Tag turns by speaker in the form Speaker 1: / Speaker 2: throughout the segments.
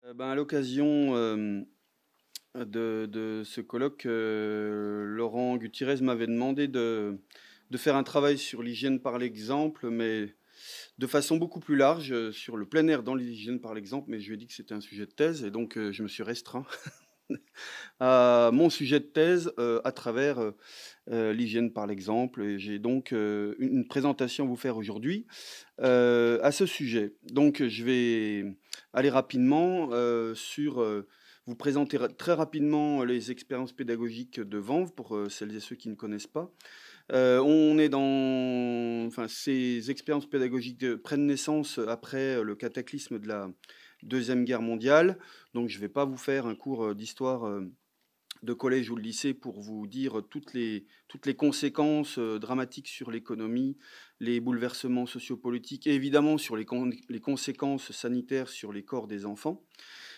Speaker 1: À l'occasion de ce colloque, Laurent Gutiérrez m'avait demandé de faire un travail sur l'hygiène par l'exemple, mais de façon beaucoup plus large, sur le plein air dans l'hygiène par l'exemple, mais je lui ai dit que c'était un sujet de thèse et donc je me suis restreint à mon sujet de thèse, à travers, l'hygiène par l'exemple et j'ai donc, une présentation à vous faire aujourd'hui, à ce sujet. Donc je vais aller rapidement, vous présenter très rapidement les expériences pédagogiques de Vanves pour, celles et ceux qui ne connaissent pas. On est dans enfin, ces expériences pédagogiques, prennent naissance après, le cataclysme de la Deuxième Guerre mondiale. Donc je ne vais pas vous faire un cours, d'histoire, de collège ou de lycée pour vous dire toutes les conséquences, dramatiques sur l'économie, les bouleversements sociopolitiques et évidemment sur les conséquences sanitaires sur les corps des enfants.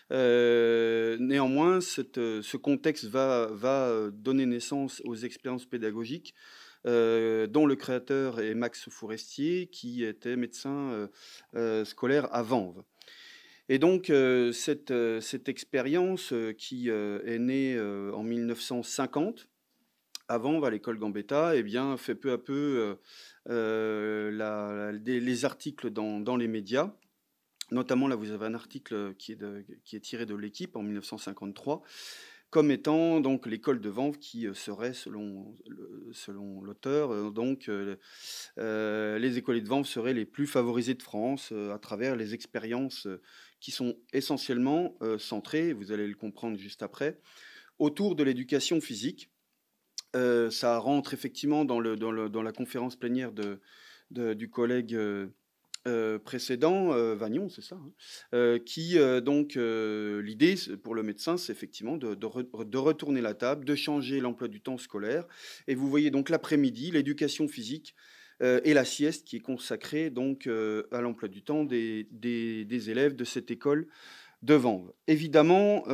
Speaker 1: Néanmoins, ce contexte va donner naissance aux expériences pédagogiques, dont le créateur est Max Forestier, qui était médecin, scolaire à Vanves. Et donc, cette expérience, qui, est née, en 1950, à Vanves, à l'école Gambetta, eh bien, fait peu à peu, les articles dans les médias. Notamment, là, vous avez un article qui est tiré de l'Équipe en 1953, comme étant donc l'école de Vanves qui, serait selon l'auteur, les écoliers de Vanves seraient les plus favorisés de France, à travers les expériences, qui sont essentiellement, centrées, vous allez le comprendre juste après, autour de l'éducation physique. Ça rentre effectivement dans la conférence plénière du collègue, précédent, Vagnon, c'est ça, hein? L'idée, pour le médecin, c'est effectivement de retourner la table, de changer l'emploi du temps scolaire et vous voyez donc l'après-midi, l'éducation physique, et la sieste qui est consacrée donc, à l'emploi du temps des élèves de cette école de Vanves. Évidemment,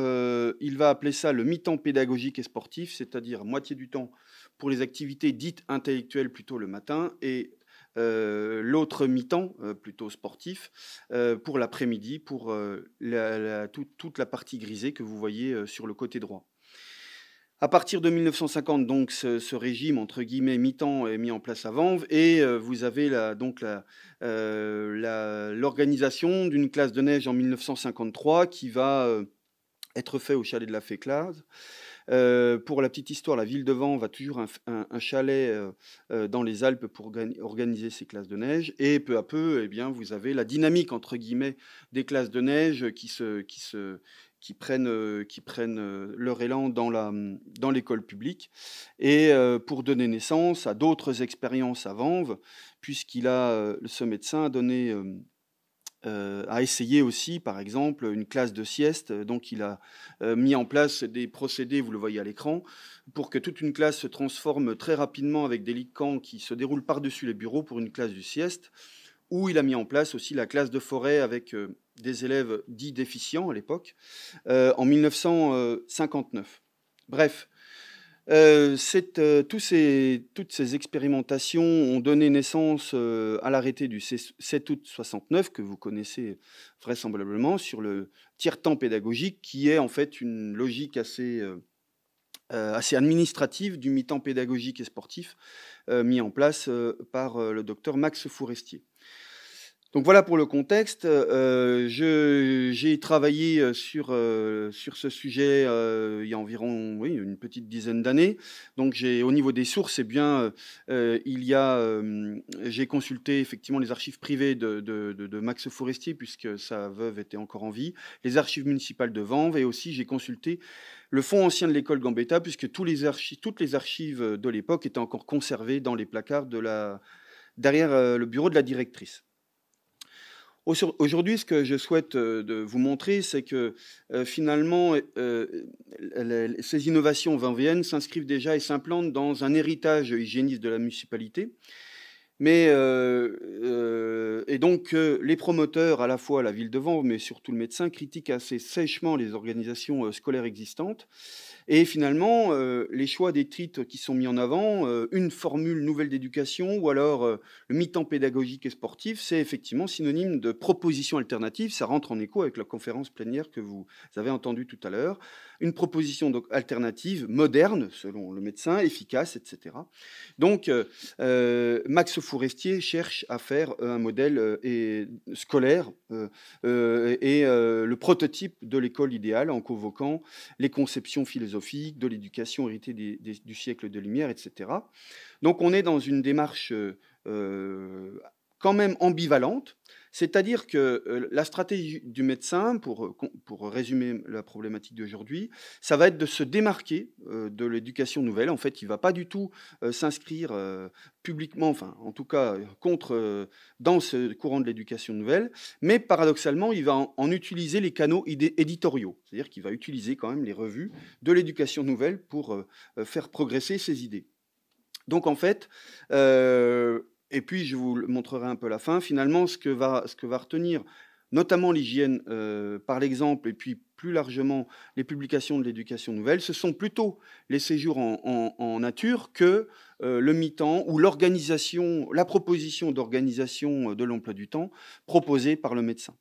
Speaker 1: il va appeler ça le mi-temps pédagogique et sportif, c'est-à-dire moitié du temps pour les activités dites intellectuelles plutôt le matin et l'autre mi-temps, plutôt sportif, pour l'après-midi, pour, toute la partie grisée que vous voyez, sur le côté droit. À partir de 1950, donc, ce régime, entre guillemets, «mi-temps» est mis en place à Vanves et vous avez l'organisation d'une classe de neige en 1953 qui va, être fait au chalet de la Féclase. Pour la petite histoire, la ville de Vanves a toujours un chalet, dans les Alpes pour organiser ces classes de neige et peu à peu, eh bien, vous avez la «dynamique» entre guillemets des classes de neige qui prennent leur élan dans l'école publique et pour donner naissance à d'autres expériences à Vanves ce médecin a donné, a essayé aussi, par exemple, une classe de sieste, donc il a, mis en place des procédés, vous le voyez à l'écran, pour que toute une classe se transforme très rapidement avec des lits de camp qui se déroulent par-dessus les bureaux pour une classe de sieste. Où il a mis en place aussi la classe de forêt avec, des élèves dits déficients à l'époque, en 1959. Bref, toutes ces expérimentations ont donné naissance, à l'arrêté du 7 août 69 que vous connaissez vraisemblablement sur le tiers-temps pédagogique qui est en fait une logique assez administrative du mi-temps pédagogique et sportif, mis en place, par, le docteur Max Forestier. Donc voilà pour le contexte. J'ai travaillé, sur ce sujet, il y a environ, oui, une petite dizaine d'années. Donc au niveau des sources, eh bien, j'ai consulté effectivement les archives privées de Max Forestier puisque sa veuve était encore en vie, les archives municipales de Vanves et aussi j'ai consulté le fonds ancien de l'école Gambetta puisque toutes les archives, de l'époque étaient encore conservées dans les placards derrière, le bureau de la directrice. Aujourd'hui, ce que je souhaite, de vous montrer, c'est que, finalement, ces innovations vanviennes s'inscrivent déjà et s'implantent dans un héritage hygiéniste de la municipalité, Et donc, les promoteurs, à la fois la ville de Vanves, mais surtout le médecin, critiquent assez sèchement les organisations scolaires existantes. Et finalement, les choix des titres qui sont mis en avant, une formule nouvelle d'éducation ou alors le mi-temps pédagogique et sportif, c'est effectivement synonyme de proposition alternative. Ça rentre en écho avec la conférence plénière que vous avez entendue tout à l'heure. Une proposition donc alternative, moderne, selon le médecin, efficace, etc. Donc, Max Forestier cherche à faire un modèle scolaire et le prototype de l'école idéale en convoquant les conceptions philosophiques de l'éducation héritée du siècle de Lumière, etc. Donc on est dans une démarche quand même ambivalente, c'est-à-dire que la stratégie du médecin, pour résumer la problématique d'aujourd'hui, ça va être de se démarquer de l'éducation nouvelle. En fait, il ne va pas du tout s'inscrire publiquement, enfin en tout cas dans ce courant de l'éducation nouvelle, mais paradoxalement, il va en utiliser les canaux éditoriaux, c'est-à-dire qu'il va utiliser quand même les revues de l'éducation nouvelle pour faire progresser ses idées. Donc en fait, et puis je vous le montrerai un peu à la fin, finalement ce que va retenir notamment l'hygiène par l'exemple et puis plus largement les publications de l'éducation nouvelle, ce sont plutôt les séjours en nature que le mi-temps ou l'organisation, la proposition d'organisation de l'emploi du temps proposée par le médecin.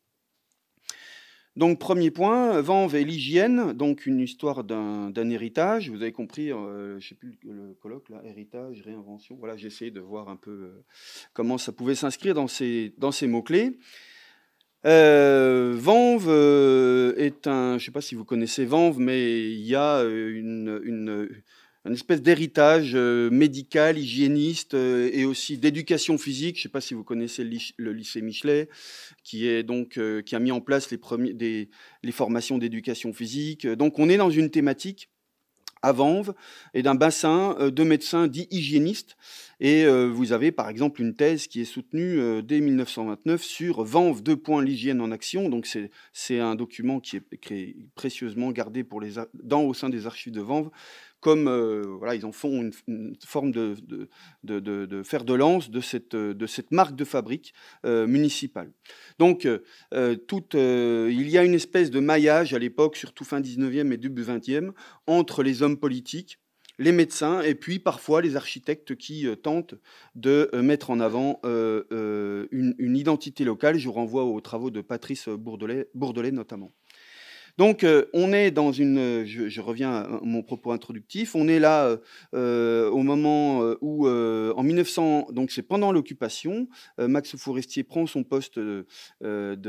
Speaker 1: Donc, premier point, Vanves et l'hygiène, donc une histoire d'un héritage. Vous avez compris, je ne sais plus le colloque, là, héritage, réinvention. Voilà, j'ai essayé de voir un peu comment ça pouvait s'inscrire dans ces mots-clés. Vanves est un, je ne sais pas si vous connaissez Vanves, mais il y a une espèce d'héritage médical, hygiéniste et aussi d'éducation physique. Je ne sais pas si vous connaissez le lycée Michelet, qui est donc qui a mis en place les formations d'éducation physique. Donc on est dans une thématique à Vanves et d'un bassin de médecins dits hygiénistes. Et vous avez par exemple une thèse qui est soutenue dès 1929 sur Vanves, l'hygiène en action. Donc c'est un document qui est précieusement gardé au sein des archives de Vanves. Comme voilà, ils en font une forme de fer de lance de cette marque de fabrique municipale. Donc, il y a une espèce de maillage à l'époque, surtout fin 19e et début 20e, entre les hommes politiques, les médecins et puis parfois les architectes qui tentent de mettre en avant une identité locale. Je vous renvoie aux travaux de Patrice Bourdelet notamment. Donc, on est dans une. Je reviens à mon propos introductif. On est là au moment où, en 1900, donc c'est pendant l'occupation, Max Forestier prend son poste de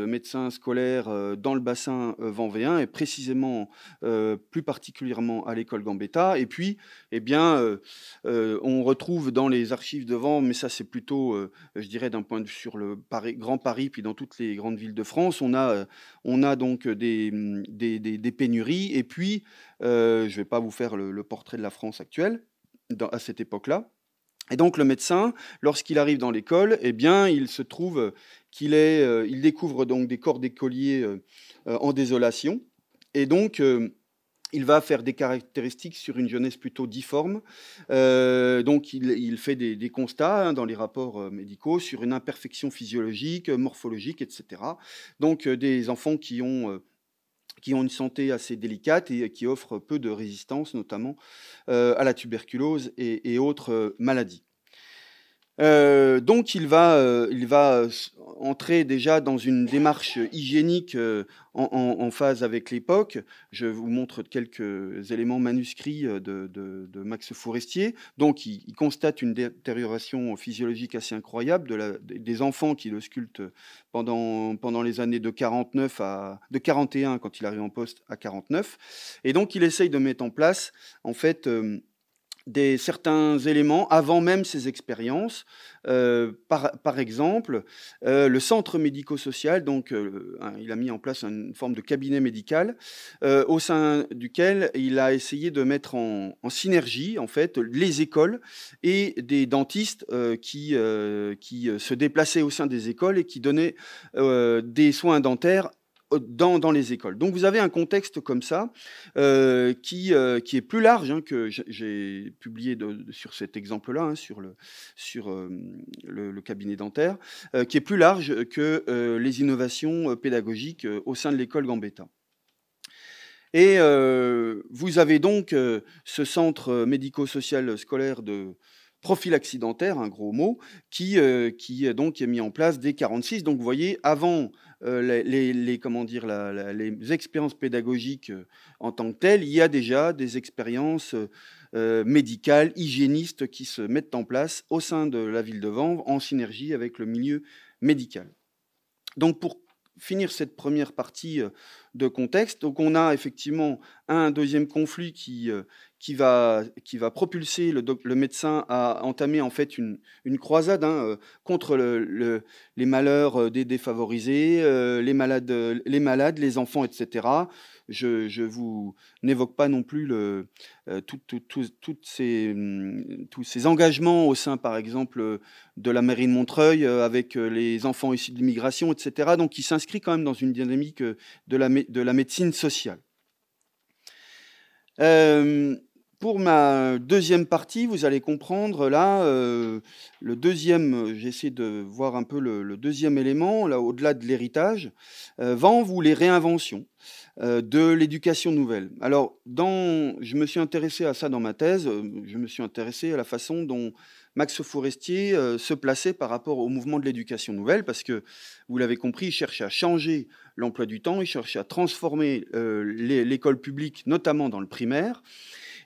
Speaker 1: médecin scolaire dans le bassin vanvéen et précisément, plus particulièrement à l'école Gambetta. Et puis, eh bien, on retrouve dans les archives de Vanves, mais ça c'est plutôt, je dirais, d'un point de vue sur le Grand Paris, puis dans toutes les grandes villes de France, on a donc des pénuries. Et puis, je ne vais pas vous faire le portrait de la France actuelle à cette époque-là. Et donc le médecin, lorsqu'il arrive dans l'école, eh bien, il se trouve il découvre donc des corps d'écoliers en désolation. Et donc, il va faire des caractéristiques sur une jeunesse plutôt difforme. Donc, il fait des constats dans les rapports médicaux sur une imperfection physiologique, morphologique, etc. Donc, des enfants qui ont une santé assez délicate et qui offrent peu de résistance, notamment à la tuberculose et autres maladies. Donc il va entrer déjà dans une démarche hygiénique en phase avec l'époque. Je vous montre quelques éléments manuscrits de Max Forestier. Donc il constate une détérioration physiologique assez incroyable des enfants qui le sculptent pendant les années de 41 quand il arrive en poste à 49. Et donc il essaye de mettre en place en fait certains éléments avant même ces expériences. Par exemple, le centre médico-social, donc il a mis en place une forme de cabinet médical au sein duquel il a essayé de mettre en synergie en fait les écoles et des dentistes qui se déplaçaient au sein des écoles et qui donnaient des soins dentaires dans les écoles. Donc vous avez un contexte comme ça qui est plus large, hein, que j'ai publié sur cet exemple-là, hein, sur le cabinet dentaire, qui est plus large que les innovations pédagogiques au sein de l'école Gambetta. Et vous avez donc ce centre médico-social scolaire de prophylaxie dentaire, un gros mot, qui donc est mis en place dès 1946. Donc vous voyez, avant comment dire, les expériences pédagogiques en tant que telles, il y a déjà des expériences médicales, hygiénistes qui se mettent en place au sein de la ville de Vanves en synergie avec le milieu médical. Donc pour finir cette première partie de contexte, donc on a effectivement un deuxième conflit qui va propulser le médecin à entamer en fait une croisade, hein, contre les malheurs des défavorisés, les malades, les enfants, etc. Je vous n'évoque pas non plus tous ces engagements au sein, par exemple, de la mairie de Montreuil, avec les enfants issus de l'immigration, etc. Donc, qui s'inscrit quand même dans une dynamique de la médecine sociale. Pour ma deuxième partie, vous allez comprendre là, j'essaie de voir un peu le deuxième élément, là, au-delà de l'héritage, Vanves ou les réinventions de l'éducation nouvelle. Alors, je me suis intéressé à ça dans ma thèse, je me suis intéressé à la façon dont Max Forestier se plaçait par rapport au mouvement de l'éducation nouvelle, parce que, vous l'avez compris, il cherchait à changer l'emploi du temps, il cherchait à transformer l'école publique, notamment dans le primaire.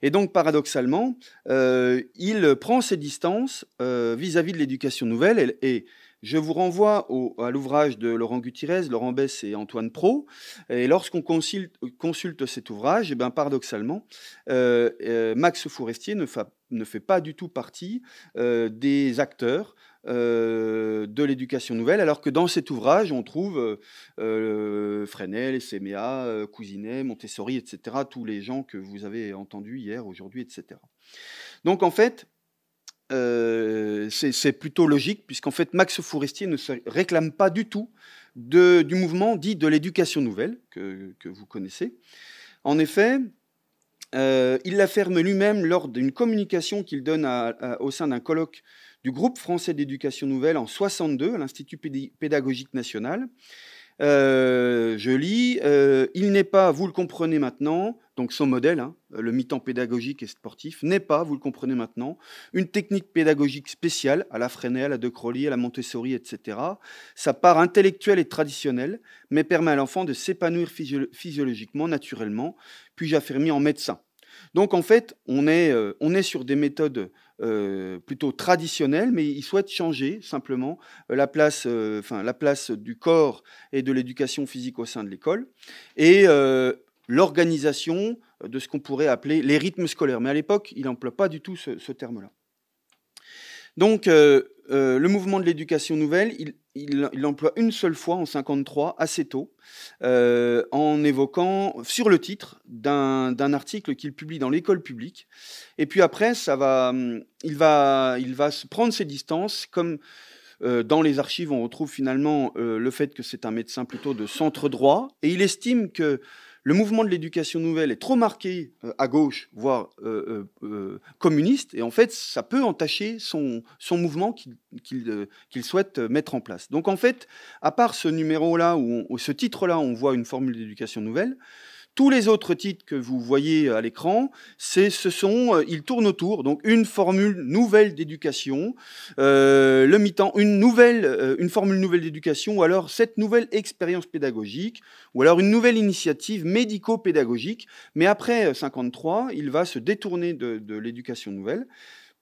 Speaker 1: Et donc, paradoxalement, il prend ses distances vis-à-vis de l'éducation nouvelle. Et je vous renvoie à l'ouvrage de Laurent Gutierrez, Laurent Besse et Antoine Pro. Et lorsqu'on consulte cet ouvrage, et paradoxalement, Max Forestier ne fait pas du tout partie des acteurs de l'éducation nouvelle, alors que dans cet ouvrage, on trouve Fresnel, Séméa, Cousinet, Montessori, etc., tous les gens que vous avez entendus hier, aujourd'hui, etc. Donc, en fait, c'est plutôt logique, puisqu'en fait, Max Forestier ne se réclame pas du tout du mouvement dit de l'éducation nouvelle, que vous connaissez. En effet, il l'affirme lui-même lors d'une communication qu'il donne au sein d'un colloque du groupe français d'éducation nouvelle en 1962 à l'Institut pédagogique national. Je lis, il n'est pas, vous le comprenez maintenant, donc son modèle, hein, le mi-temps pédagogique et sportif, n'est pas, vous le comprenez maintenant, une technique pédagogique spéciale à la Fresnel, à De Crowley, à la Montessori, etc. Sa part intellectuelle et traditionnelle, mais permet à l'enfant de s'épanouir physiologiquement, naturellement, puis j'affirme en médecin. Donc en fait, on est sur des méthodes plutôt traditionnelles, mais il souhaite changer simplement la place du corps et de l'éducation physique au sein de l'école et l'organisation de ce qu'on pourrait appeler les rythmes scolaires. Mais à l'époque, il n'emploie pas du tout ce terme-là. Donc, le mouvement de l'éducation nouvelle, il l'emploie une seule fois en 1953, assez tôt, en évoquant sur le titre d'un article qu'il publie dans l'école publique. Et puis après, il va se prendre ses distances, comme dans les archives, on retrouve finalement le fait que c'est un médecin plutôt de centre droit, et il estime que le mouvement de l'éducation nouvelle est trop marqué à gauche, voire communiste, et en fait, ça peut entacher son mouvement qu'il souhaite mettre en place. Donc en fait, à part ce numéro-là, ou ce titre-là, on voit une formule d'éducation nouvelle, tous les autres titres que vous voyez à l'écran, ils tournent autour. Donc une formule nouvelle d'éducation, le mi-temps, une formule nouvelle d'éducation, ou alors cette nouvelle expérience pédagogique, ou alors une nouvelle initiative médico-pédagogique. Mais après 1953, il va se détourner de l'éducation nouvelle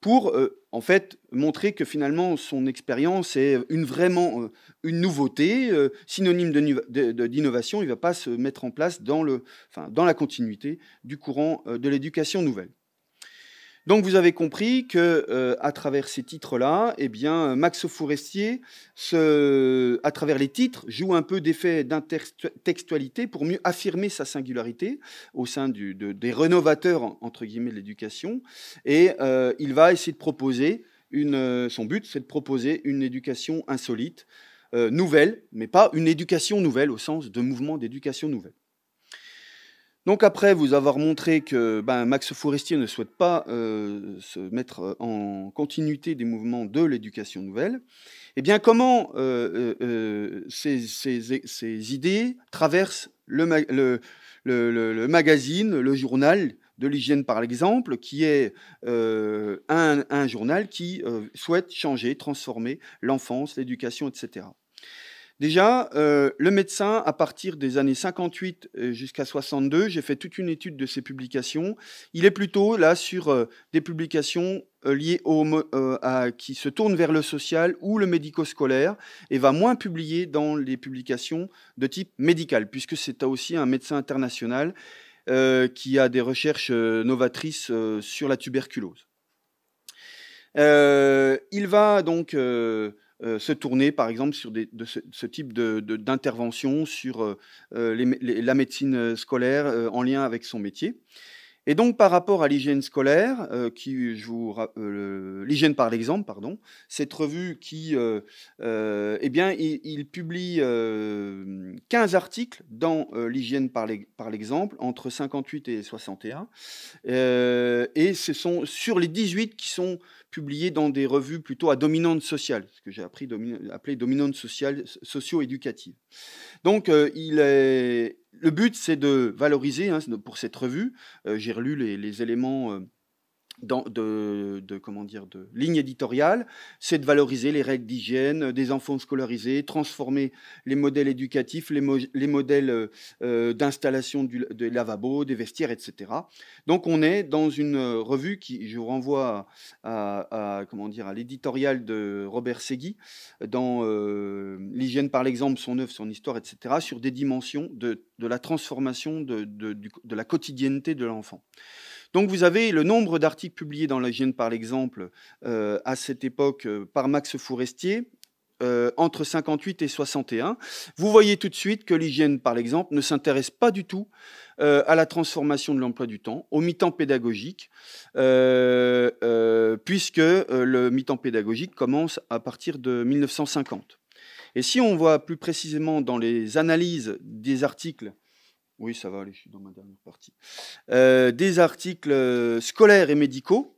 Speaker 1: pour en fait montrer que finalement son expérience est vraiment une nouveauté, synonyme d'innovation. Il ne va pas se mettre en place dans la continuité du courant de l'éducation nouvelle. Donc vous avez compris que à travers ces titres-là, eh bien Max Forestier, à travers les titres, joue un peu d'effet d'intertextualité pour mieux affirmer sa singularité au sein des rénovateurs entre guillemets de l'éducation. Et il va essayer de proposer son but, c'est de proposer une éducation insolite, nouvelle, mais pas une éducation nouvelle au sens de mouvement d'éducation nouvelle. Donc après vous avoir montré que Max Forestier ne souhaite pas se mettre en continuité des mouvements de l'éducation nouvelle, eh bien comment ces idées traversent le magazine, le journal de l'hygiène par l'exemple, qui est un journal qui souhaite changer, transformer l'enfance, l'éducation, etc. Déjà, le médecin, à partir des années 58 jusqu'à 62, j'ai fait toute une étude de ses publications. Il est plutôt là sur des publications liées qui se tournent vers le social ou le médico-scolaire et va moins publier dans les publications de type médical, puisque c'est aussi un médecin international qui a des recherches novatrices sur la tuberculose. Il va donc se tourner, par exemple, sur ce type d'intervention sur la médecine scolaire en lien avec son métier. Et donc, par rapport à l'hygiène scolaire, l'hygiène par l'exemple, pardon, cette revue qui, eh bien, il publie 15 articles dans l'hygiène par l'exemple entre 58 et 61, et ce sont sur les 18 qui sont publiés dans des revues plutôt à dominante sociale, ce que j'ai appelé dominante sociale, socio-éducative. Donc, le but, c'est de valoriser, pour cette revue, j'ai relu les éléments de ligne éditoriale, c'est de valoriser les règles d'hygiène des enfants scolarisés, transformer les modèles éducatifs, les modèles d'installation des lavabos, des vestiaires, etc. Donc on est dans une revue qui, je vous renvoie à l'éditorial de Robert Segui, dans l'hygiène par l'exemple, son œuvre, son histoire, etc., sur des dimensions de la transformation de la quotidienneté de l'enfant. Donc vous avez le nombre d'articles publiés dans l'hygiène par l'exemple à cette époque par Max Forestier, entre 58 et 61. Vous voyez tout de suite que l'hygiène par l'exemple ne s'intéresse pas du tout à la transformation de l'emploi du temps, au mi-temps pédagogique, puisque le mi-temps pédagogique commence à partir de 1950. Et si on voit plus précisément dans les analyses des articles, oui, ça va aller, je suis dans ma dernière partie. Des articles scolaires et médicaux,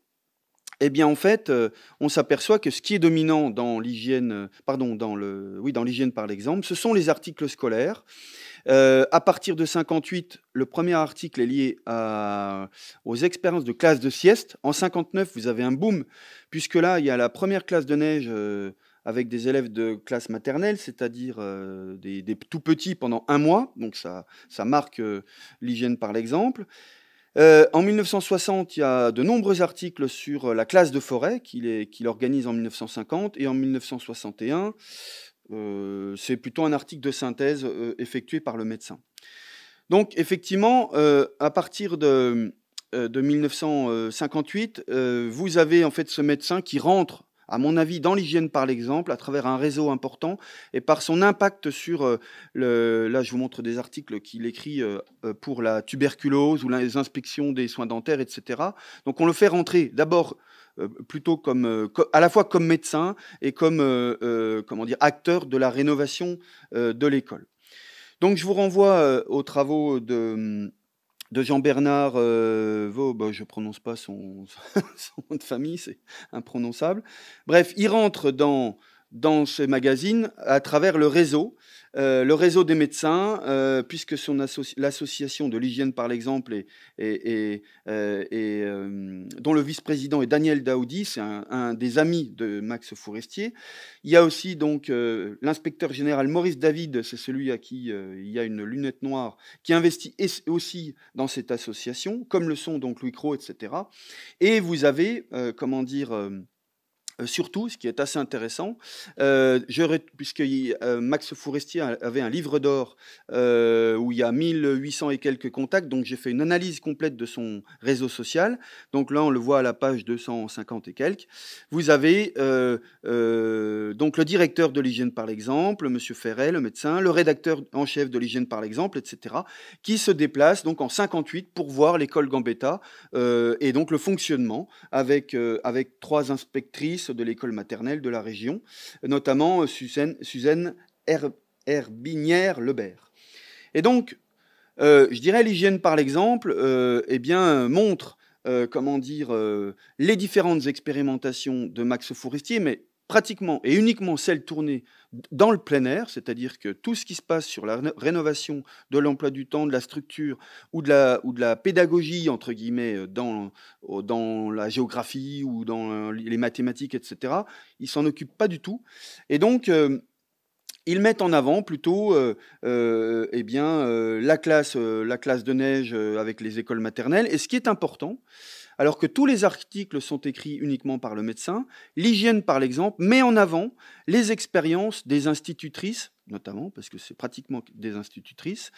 Speaker 1: eh bien, en fait, on s'aperçoit que ce qui est dominant dans l'hygiène, dans l'hygiène par l'exemple, ce sont les articles scolaires. À partir de 58, le premier article est lié aux expériences de classe de sieste. En 59, vous avez un boom, puisque là, il y a la première classe de neige avec des élèves de classe maternelle, c'est-à-dire des tout petits pendant 1 mois. Donc ça marque l'hygiène par l'exemple. En 1960, il y a de nombreux articles sur la classe de forêt qu'il organise en 1950. Et en 1961, c'est plutôt un article de synthèse effectué par le médecin. Donc effectivement, à partir de 1958, vous avez en fait ce médecin qui rentre, à mon avis, dans l'hygiène par l'exemple, à travers un réseau important et par son impact sur, là je vous montre des articles qu'il écrit pour la tuberculose ou les inspections des soins dentaires, etc. Donc on le fait rentrer d'abord plutôt à la fois comme médecin et comme acteur de la rénovation de l'école. Donc je vous renvoie aux travaux de Jean-Bernard Vaux, je ne prononce pas son nom de famille, c'est imprononçable. Bref, il rentre dans ce magazine à travers le réseau des médecins, puisque l'association de l'hygiène par l'exemple, dont le vice-président est Daniel Daoudi, c'est un des amis de Max Forestier. Il y a aussi donc l'inspecteur général Maurice David, c'est celui à qui il y a une lunette noire, qui investit aussi dans cette association, comme le sont donc Louis Cros, etc. Et vous avez, surtout, ce qui est assez intéressant, puisque Max Forestier avait un livre d'or où il y a 1800 et quelques contacts, donc j'ai fait une analyse complète de son réseau social. Donc là, on le voit à la page 250 et quelques. Vous avez donc le directeur de l'hygiène par l'exemple, M. Ferret, le médecin, le rédacteur en chef de l'hygiène par l'exemple, etc., qui se déplacent donc en 58 pour voir l'école Gambetta et donc le fonctionnement avec 3 inspectrices, directrice de l'école maternelle de la région, notamment Suzanne Herbinière-Lebert. Et donc, je dirais l'hygiène par l'exemple eh bien, montre comment dire, les différentes expérimentations de Max Forestier, mais pratiquement et uniquement celles tournées dans le plein air, c'est-à-dire que tout ce qui se passe sur la rénovation de l'emploi du temps, de la structure ou de la pédagogie, entre guillemets, dans la géographie ou dans les mathématiques, etc., ils ne s'en occupent pas du tout. Et donc, ils mettent en avant plutôt eh bien, la classe de neige avec les écoles maternelles. Et ce qui est important, alors que tous les articles sont écrits uniquement par le médecin, l'hygiène par l'exemple met en avant les expériences des institutrices, notamment, parce que c'est pratiquement des institutrices,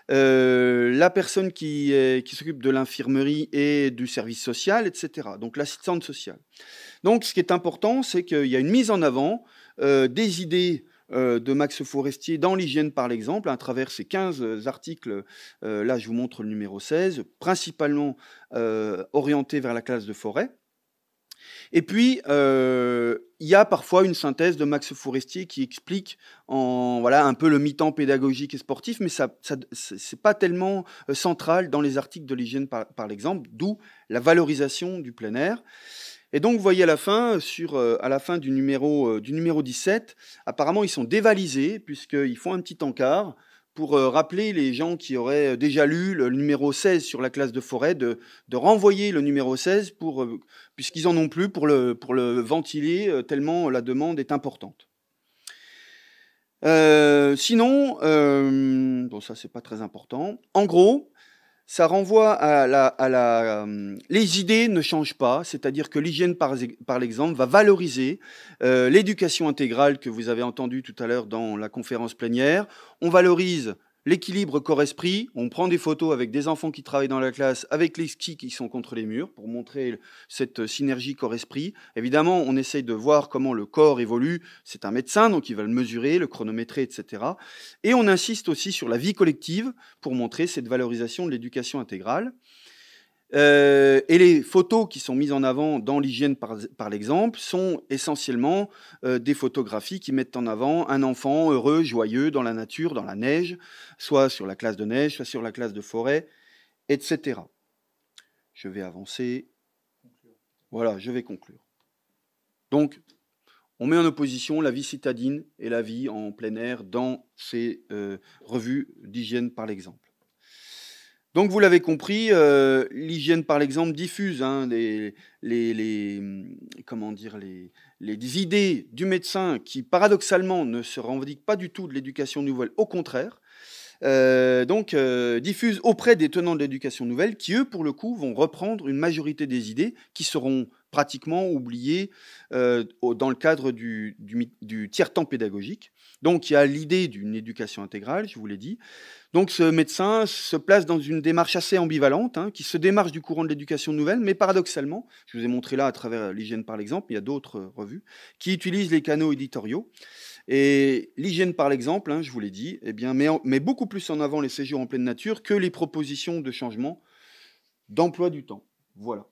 Speaker 1: la personne qui s'occupe de l'infirmerie et du service social, etc. Donc l'assistante sociale. Donc ce qui est important, c'est qu'il y a une mise en avant des idées de Max Forestier dans l'hygiène par l'exemple, à travers ces 15 articles. Là, je vous montre le numéro 16, principalement orienté vers la classe de Forêt. Et puis, il y a parfois une synthèse de Max Forestier qui explique voilà, un peu le mi-temps pédagogique et sportif, mais ce n'est pas tellement central dans les articles de l'hygiène par l'exemple, d'où la valorisation du plein air. Et donc, vous voyez à la fin du numéro 17, apparemment, ils sont dévalisés, puisqu'ils font un petit encart pour rappeler les gens qui auraient déjà lu le numéro 16 sur la classe de Forêt, de renvoyer le numéro 16, puisqu'ils n'en ont plus, pour le ventiler, tellement la demande est importante. Sinon, bon, ça, c'est pas très important. En gros, ça renvoie les idées ne changent pas, c'est-à-dire que l'hygiène par l'exemple va valoriser l'éducation intégrale que vous avez entendu tout à l'heure dans la conférence plénière. On valorise l'équilibre corps-esprit, on prend des photos avec des enfants qui travaillent dans la classe, avec les skis qui sont contre les murs, pour montrer cette synergie corps-esprit. Évidemment, on essaye de voir comment le corps évolue. C'est un médecin, donc il va le mesurer, le chronométrer, etc. Et on insiste aussi sur la vie collective pour montrer cette valorisation de l'éducation intégrale. Et les photos qui sont mises en avant dans l'hygiène par l'exemple sont essentiellement des photographies qui mettent en avant un enfant heureux, joyeux, dans la nature, dans la neige, soit sur la classe de neige, soit sur la classe de forêt, etc. Je vais avancer. Voilà, je vais conclure. Donc, on met en opposition la vie citadine et la vie en plein air dans ces revues d'hygiène par l'exemple. Donc, vous l'avez compris, l'hygiène par l'exemple diffuse les idées du médecin qui, paradoxalement, ne se revendiquent pas du tout de l'éducation nouvelle, au contraire. Diffuse auprès des tenants de l'éducation nouvelle qui, eux, pour le coup, vont reprendre une majorité des idées qui seront pratiquement oubliées dans le cadre du tiers-temps pédagogique. Donc, il y a l'idée d'une éducation intégrale, je vous l'ai dit. Donc, ce médecin se place dans une démarche assez ambivalente, qui se démarche du courant de l'éducation nouvelle, mais paradoxalement, je vous ai montré là à travers l'hygiène par l'exemple, il y a d'autres revues, qui utilisent les canaux éditoriaux. Et l'hygiène par l'exemple, je vous l'ai dit, eh bien, met beaucoup plus en avant les séjours en pleine nature que les propositions de changement d'emploi du temps. Voilà.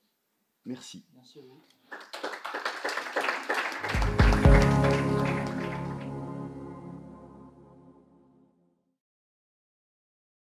Speaker 1: Merci.
Speaker 2: Merci à vous.